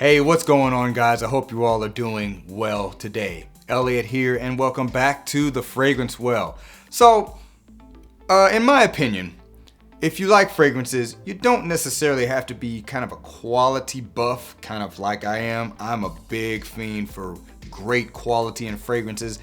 Hey, what's going on, guys? I hope you all are doing well today. Elliot here, and welcome back to The Fragrance Well. So, in my opinion, if you like fragrances, you don't necessarily have to be kind of a quality buff, kind of like I am. I'm a big fiend for great quality in fragrances,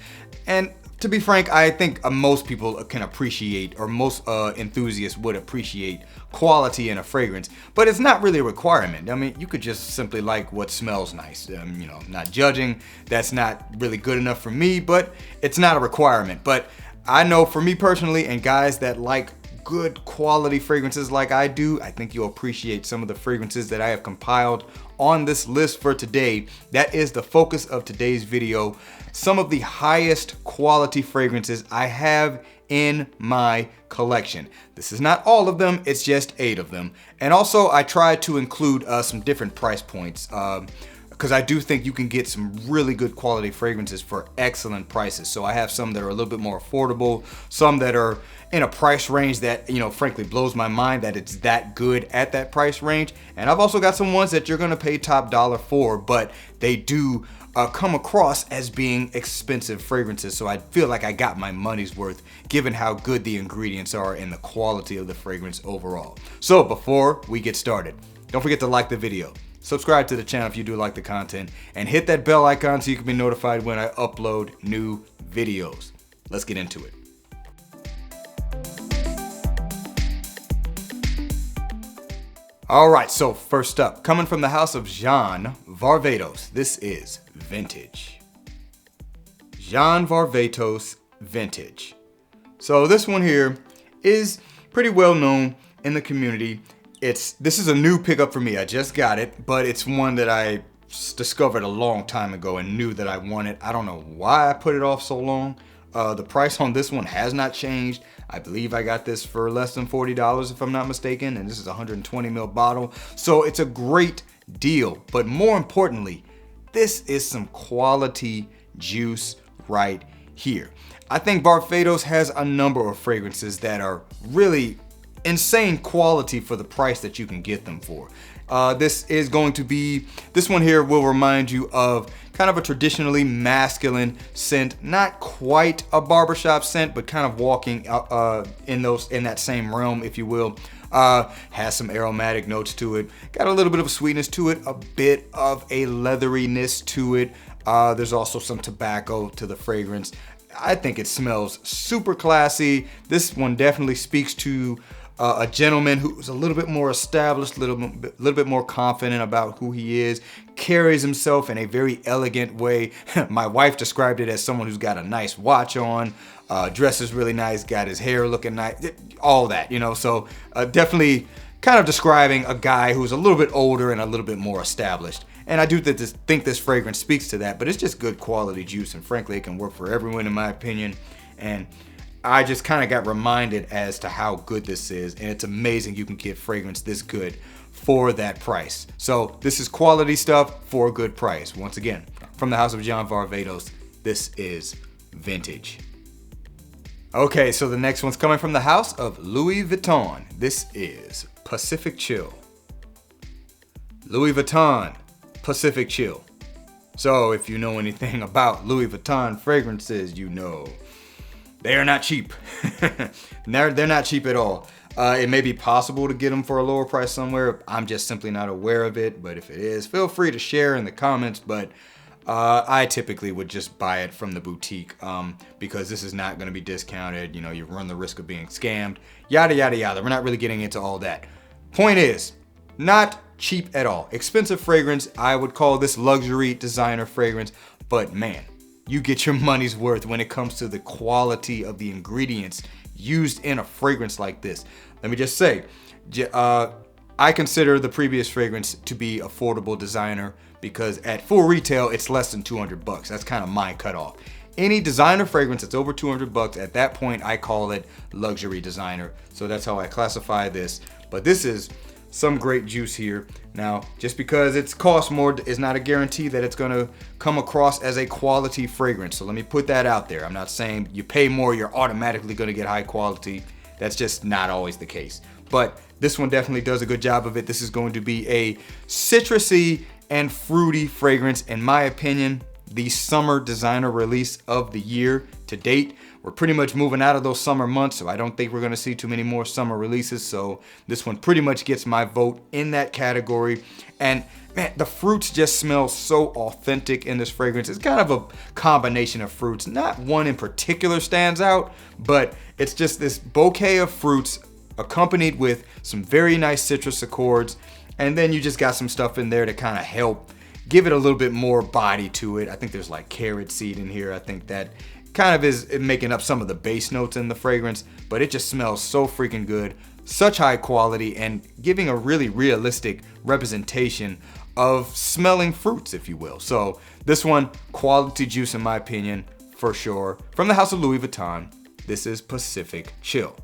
and to be frank, I think most people can appreciate, or most enthusiasts would appreciate quality in a fragrance, but it's not really a requirement. I mean, you could just simply like what smells nice. Not judging. That's not really good enough for me, but it's not a requirement. But I know for me personally, and guys that like good quality fragrances like I do, I think you'll appreciate some of the fragrances that I have compiled on this list for today. That is the focus of today's video. Some of the highest quality fragrances I have in my collection. This is not all of them, it's just 8 of them. And also I tried to include some different price points because I do think you can get some really good quality fragrances for excellent prices. So I have some that are a little bit more affordable, some that are in a price range that, frankly blows my mind that it's that good at that price range. And I've also got some ones that you're gonna pay top dollar for, but they do come across as being expensive fragrances. So I feel like I got my money's worth given how good the ingredients are and the quality of the fragrance overall. So before we get started, don't forget to like the video. Subscribe to the channel if you do like the content, and hit that bell icon so you can be notified when I upload new videos. Let's get into it. Alright, so first up, coming from the house of Jean Varvatos, this is Vintage. Jean Varvatos Vintage. So this one here is pretty well known in the community. This is a new pickup for me. I just got it, but it's one that I discovered a long time ago and knew that I wanted. I don't know why I put it off so long. The price on this one has not changed. I believe I got this for less than $40 if I'm not mistaken, and this is a 120 ml bottle. So it's a great deal, but more importantly, this is some quality juice right here. I think Varvatos has a number of fragrances that are really insane quality for the price that you can get them for. This one here will remind you of kind of a traditionally masculine scent, not quite a barbershop scent, but kind of walking in that same realm, if you will. Has some aromatic notes to it, got a little bit of a sweetness to it, a bit of a leatheriness to it. There's also some tobacco to the fragrance. I think it smells super classy. This one definitely speaks to a gentleman who's a little bit more established, a little bit more confident about who he is, carries himself in a very elegant way. My wife described it as someone who's got a nice watch on, dresses really nice, got his hair looking nice, all that, So definitely kind of describing a guy who's a little bit older and a little bit more established. And I do think this fragrance speaks to that, but it's just good quality juice, and frankly, it can work for everyone in my opinion. And I just kind of got reminded as to how good this is, and it's amazing you can get fragrance this good for that price. So this is quality stuff for a good price. Once again, from the house of Jean Varvatos, this is Vintage. Okay, so the next one's coming from the house of Louis Vuitton. This is Pacific Chill. Louis Vuitton, Pacific Chill. So if you know anything about Louis Vuitton fragrances, you know they are not cheap. They're not cheap at all. It may be possible to get them for a lower price somewhere. I'm just simply not aware of it. But if it is, feel free to share in the comments. But I typically would just buy it from the boutique because this is not going to be discounted. You run the risk of being scammed. Yada, yada, yada. We're not really getting into all that. Point is, not cheap at all. Expensive fragrance. I would call this luxury designer fragrance. But man, you get your money's worth when it comes to the quality of the ingredients used in a fragrance like this. Let me just say, I consider the previous fragrance to be affordable designer because at full retail, it's less than 200 bucks. That's kind of my cutoff. Any designer fragrance that's over 200 bucks, at that point, I call it luxury designer. So that's how I classify this. But this is some great juice here. Now, just because it's cost more is not a guarantee that it's gonna come across as a quality fragrance. So let me put that out there. I'm not saying you pay more, you're automatically gonna get high quality. That's just not always the case. But this one definitely does a good job of it. This is going to be a citrusy and fruity fragrance. In my opinion, the summer designer release of the year to date. We're pretty much moving out of those summer months, so I don't think we're gonna see too many more summer releases. So this one pretty much gets my vote in that category. And man, the fruits just smell so authentic in this fragrance. It's kind of a combination of fruits. Not one in particular stands out, but it's just this bouquet of fruits accompanied with some very nice citrus accords. And then you just got some stuff in there to kind of help give it a little bit more body to it. I think there's like carrot seed in here. I think that kind of is making up some of the base notes in the fragrance, but it just smells so freaking good. Such high quality and giving a really realistic representation of smelling fruits, if you will. So this one, quality juice in my opinion, for sure. From the house of Louis Vuitton, this is Pacific Chill.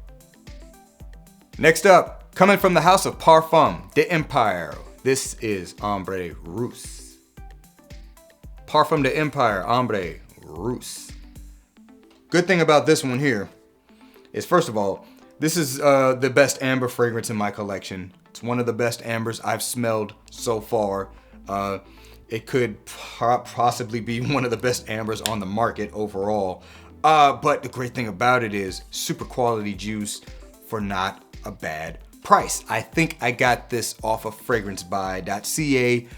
Next up, coming from the house of Parfum de Empire, this is Ombre Roose. Parfum de Empire, Ombre Roose. Good thing about this one here is, first of all, this is the best amber fragrance in my collection. It's one of the best ambers I've smelled so far. It could possibly be one of the best ambers on the market overall. But the great thing about it is super quality juice for not a bad price. I think I got this off of fragrancebuy.ca.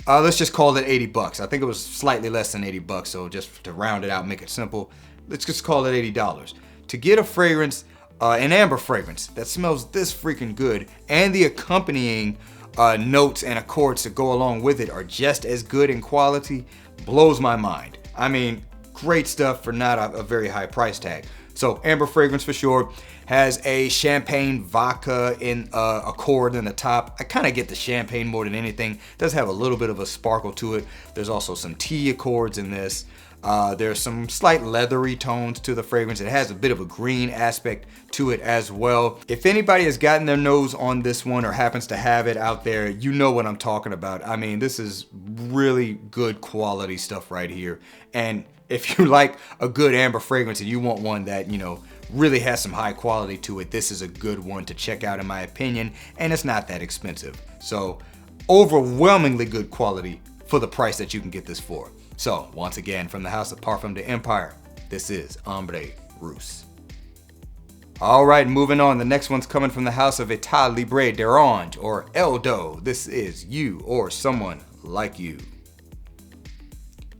Let's just call it 80 bucks. I think it was slightly less than 80 bucks. So just to round it out, make it simple, let's just call it $80. To get a fragrance, an amber fragrance that smells this freaking good, and the accompanying notes and accords that go along with it are just as good in quality, blows my mind. I mean, great stuff for not a very high price tag. So amber fragrance for sure. Has a champagne vodka in accord in the top. I kind of get the champagne more than anything. Does have a little bit of a sparkle to it. There's also some tea accords in this. There's some slight leathery tones to the fragrance. It has a bit of a green aspect to it as well. If anybody has gotten their nose on this one or happens to have it out there, you know what I'm talking about. I mean, this is really good quality stuff right here. And if you like a good amber fragrance and you want one that, you know, really has some high quality to it, this is a good one to check out in my opinion, and it's not that expensive. So overwhelmingly good quality for the price that you can get this for. So once again, from the house of Parfum de Empire, this is Ombre Roose. All right, moving on. The next one's coming from the house of Etat Libre d'Orange, or Eldo. This is You or Someone Like You.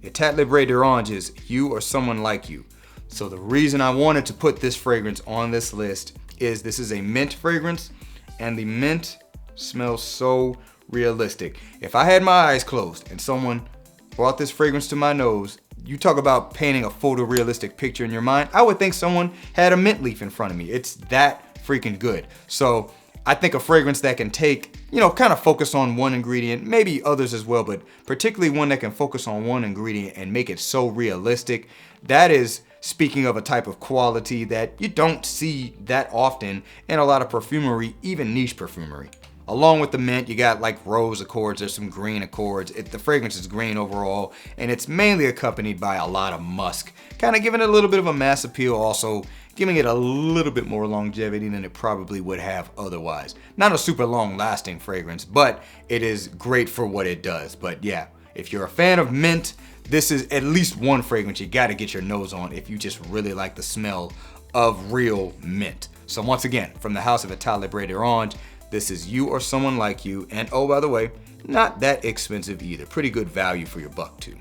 Etat Libre d'Orange is You or Someone Like You. So the reason I wanted to put this fragrance on this list is this is a mint fragrance, and the mint smells so realistic. If I had my eyes closed and someone brought this fragrance to my nose, you talk about painting a photorealistic picture in your mind, I would think someone had a mint leaf in front of me. It's that freaking good. So I think a fragrance that can take, you know, kind of focus on one ingredient, maybe others as well, but particularly one that can focus on one ingredient and make it so realistic, that is speaking of a type of quality that you don't see that often in a lot of perfumery, even niche perfumery. Along with the mint, you got like rose accords, there's some green accords. The fragrance is green overall, and it's mainly accompanied by a lot of musk, kind of giving it a little bit of a mass appeal, also giving it a little bit more longevity than it probably would have otherwise. Not a super long lasting fragrance, but it is great for what it does. But yeah, if you're a fan of mint, this is at least one fragrance you gotta get your nose on if you just really like the smell of real mint. So once again, from the house of Etat Libre d'Orange, this is You or Someone Like You, and oh, by the way, not that expensive either. Pretty good value for your buck too.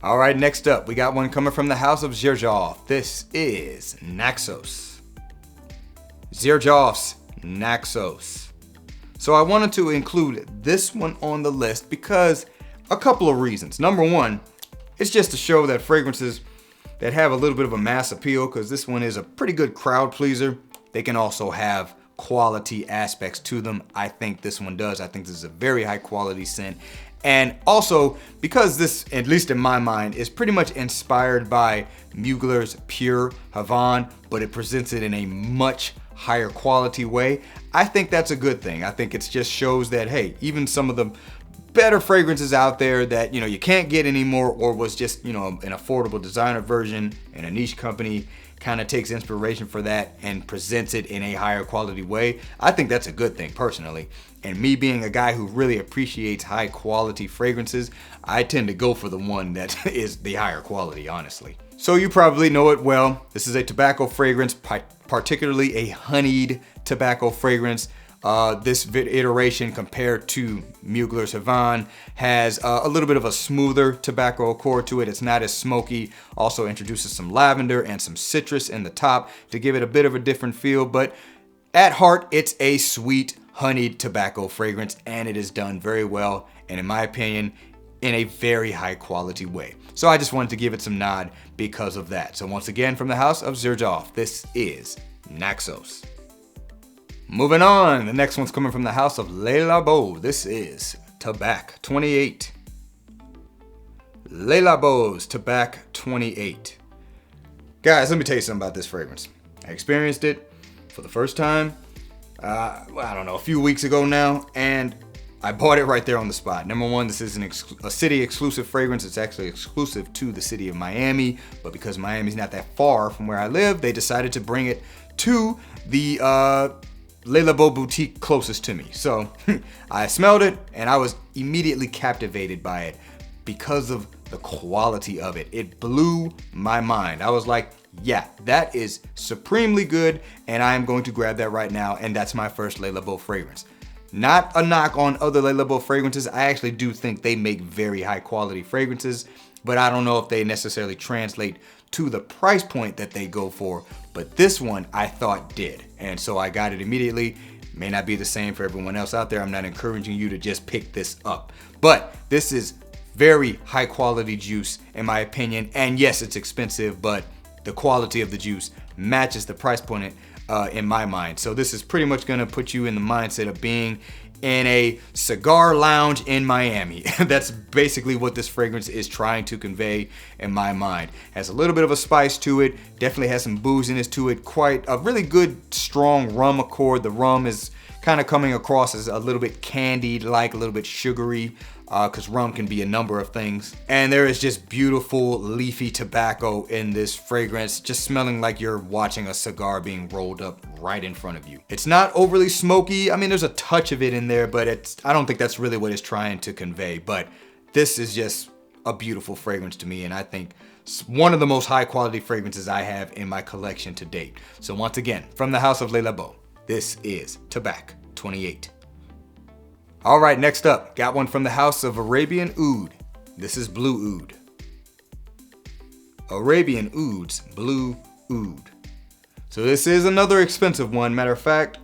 All right, next up, we got one coming from the house of Xerjoff. This is Naxos. Xerjoff's Naxos. So I wanted to include this one on the list because a couple of reasons. Number one, it's just to show that fragrances that have a little bit of a mass appeal, because this one is a pretty good crowd pleaser, they can also have quality aspects to them. I think this one does. I think this is a very high quality scent. And also, because this, at least in my mind, is pretty much inspired by Mugler's Pure Havane, but it presents it in a much higher quality way, I think that's a good thing. I think it just shows that, hey, even some of the better fragrances out there that, you know, you can't get anymore, or was just, you know, an affordable designer version in a niche company, kind of takes inspiration for that and presents it in a higher quality way, I think that's a good thing personally. And me being a guy who really appreciates high quality fragrances, I tend to go for the one that is the higher quality, honestly. So you probably know it well. This is a tobacco fragrance, particularly a honeyed tobacco fragrance. This iteration compared to Mugler's Havane has a little bit of a smoother tobacco accord to it. It's not as smoky. Also introduces some lavender and some citrus in the top to give it a bit of a different feel. But at heart, it's a sweet honeyed tobacco fragrance, and it is done very well, and in my opinion, in a very high quality way. So I just wanted to give it some nod because of that. So once again, from the house of Xerjoff, this is Naxos. Moving on, the next one's coming from the house of Labo. This is Tabac 28. Labo's Tabac 28. Guys, let me tell you something about this fragrance. I experienced it for the first time, I don't know, a few weeks ago now, and I bought it right there on the spot. Number one, this is a city exclusive fragrance. It's actually exclusive to the city of Miami, but because Miami's not that far from where I live, they decided to bring it to the Labo boutique closest to me. So I smelled it and I was immediately captivated by it because of the quality of it. It blew my mind. I was like, yeah, that is supremely good, and I am going to grab that right now, and that's my first Labo fragrance. Not a knock on other Labo fragrances. I actually do think they make very high quality fragrances, but I don't know if they necessarily translate to the price point that they go for. But this one I thought did, and so I got it immediately. May not be the same for everyone else out there. I'm not encouraging you to just pick this up, but this is very high quality juice in my opinion. And yes, it's expensive, but the quality of the juice matches the price point in my mind. So this is pretty much gonna put you in the mindset of being in a cigar lounge in Miami. That's basically what this fragrance is trying to convey in my mind. Has a little bit of a spice to it, definitely has some booziness to it, quite a really good strong rum accord. The rum is kind of coming across as a little bit candied, like a little bit sugary, because rum can be a number of things. And there is just beautiful leafy tobacco in this fragrance, just smelling like you're watching a cigar being rolled up right in front of you. It's not overly smoky. I mean, there's a touch of it in there, but I don't think that's really what it's trying to convey. But this is just a beautiful fragrance to me, and I think one of the most high quality fragrances I have in my collection to date. So once again, from the house of Labo, this is Tabac 28. All right, next up, got one from the house of Arabian Oud. This is Blue Oud. Arabian Oud's Blue Oud. So this is another expensive one. Matter of fact,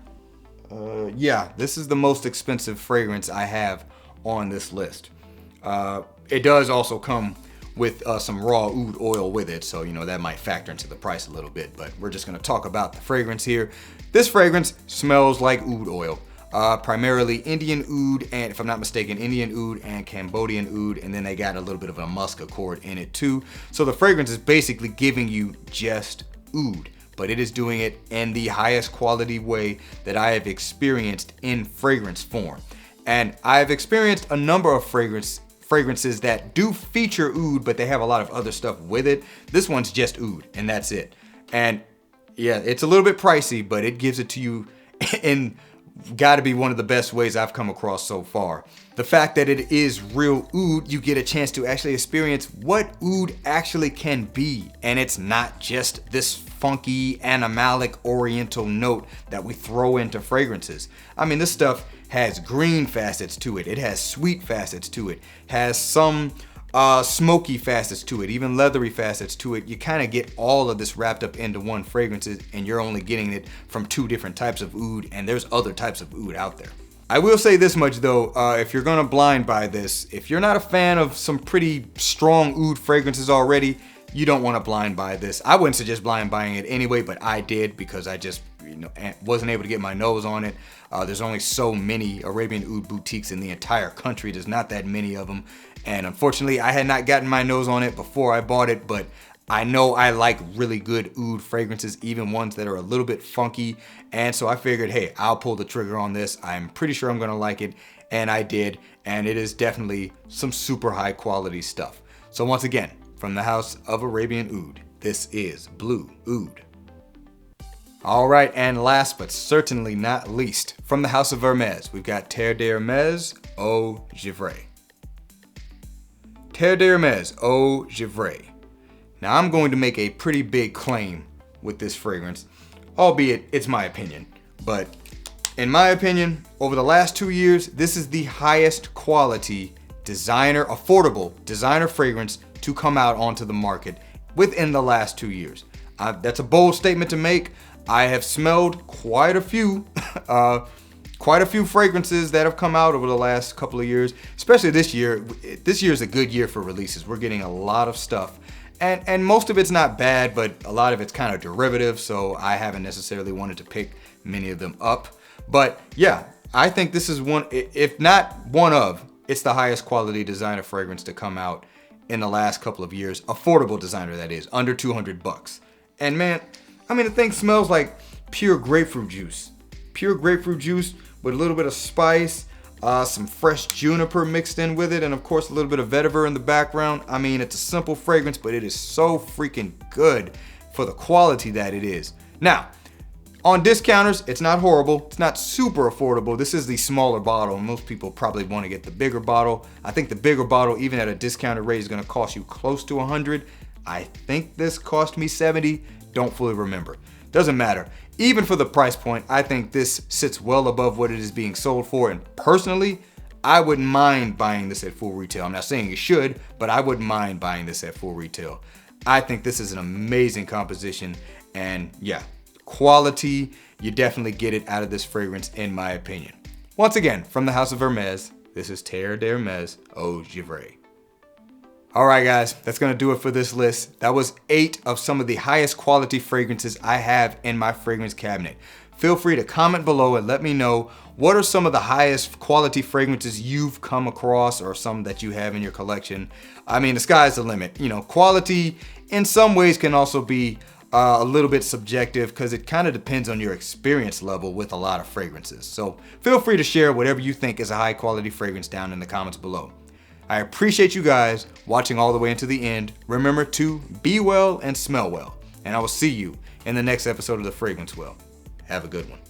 yeah, this is the most expensive fragrance I have on this list. It does also come with some raw oud oil with it, so you know that might factor into the price a little bit, but we're just gonna talk about the fragrance here. This fragrance smells like oud oil. Primarily Indian oud, and if I'm not mistaken, Indian oud and Cambodian oud, and then they got a little bit of a musk accord in it too. So the fragrance is basically giving you just oud, but it is doing it in the highest quality way that I have experienced in fragrance form. And I've experienced a number of fragrances that do feature oud, but they have a lot of other stuff with it. This one's just oud, and that's it. And yeah, it's a little bit pricey, but it gives it to you in gotta be one of the best ways I've come across so far. The fact that it is real oud, you get a chance to actually experience what oud actually can be. And it's not just this funky, animalic, oriental note that we throw into fragrances. I mean, this stuff has green facets to it. It has sweet facets to it. Has some smoky facets to it, even leathery facets to it. You kind of get all of this wrapped up into one fragrance, and you're only getting it from two different types of oud, and there's other types of oud out there. I will say this much though, if you're gonna blind buy this, if you're not a fan of some pretty strong oud fragrances already, you don't want to blind buy this. I wouldn't suggest blind buying it anyway, but I did because I just wasn't able to get my nose on it. There's only so many Arabian Oud boutiques in the entire country. There's not that many of them. And unfortunately, I had not gotten my nose on it before I bought it, but I know I like really good oud fragrances, even ones that are a little bit funky. And so I figured, hey, I'll pull the trigger on this. I'm pretty sure I'm gonna like it. And I did. And it is definitely some super high quality stuff. So once again, from the house of Arabian Oud, this is Blue Oud. All right, and last but certainly not least, from the house of Hermes, we've got Terre de Hermes Eau Givree. Terre de Hermes Eau Givree. Now I'm going to make a pretty big claim with this fragrance, albeit it's my opinion. But in my opinion, over the last 2 years, this is the highest quality designer, affordable designer fragrance to come out onto the market within the last 2 years. That's a bold statement to make. I have smelled quite a few fragrances that have come out over the last couple of years, especially this year. This year is a good year for releases. We're getting a lot of stuff, and most of it's not bad, but a lot of it's kind of derivative, so I haven't necessarily wanted to pick many of them up. But yeah, I think this is one, if not one of, it's the highest quality designer fragrance to come out in the last couple of years. Affordable designer, that is, under $200. And man, I mean, the thing smells like pure grapefruit juice. Pure grapefruit juice with a little bit of spice, some fresh juniper mixed in with it, and of course a little bit of vetiver in the background. I mean, it's a simple fragrance, but it is so freaking good for the quality that it is. Now, on discounters, it's not horrible. It's not super affordable. This is the smaller bottle. Most people probably want to get the bigger bottle. I think the bigger bottle, even at a discounted rate, is going to cost you close to $100. I think this cost me $70. Don't fully remember. Doesn't matter. Even for the price point, I think this sits well above what it is being sold for. And personally, I wouldn't mind buying this at full retail. I'm not saying you should, but I wouldn't mind buying this at full retail. I think this is an amazing composition. And yeah, quality, you definitely get it out of this fragrance, in my opinion. Once again, from the house of Hermes, this is Terre de Hermes Eau Givree. All right, guys, that's gonna do it for this list. That was 8 of some of the highest quality fragrances I have in my fragrance cabinet. Feel free to comment below and let me know what are some of the highest quality fragrances you've come across, or some that you have in your collection. I mean, the sky's the limit. You know, quality in some ways can also be a little bit subjective, because it kind of depends on your experience level with a lot of fragrances. So feel free to share whatever you think is a high quality fragrance down in the comments below. I appreciate you guys watching all the way into the end. Remember to be well and smell well. And I will see you in the next episode of The Fragrance Well. Have a good one.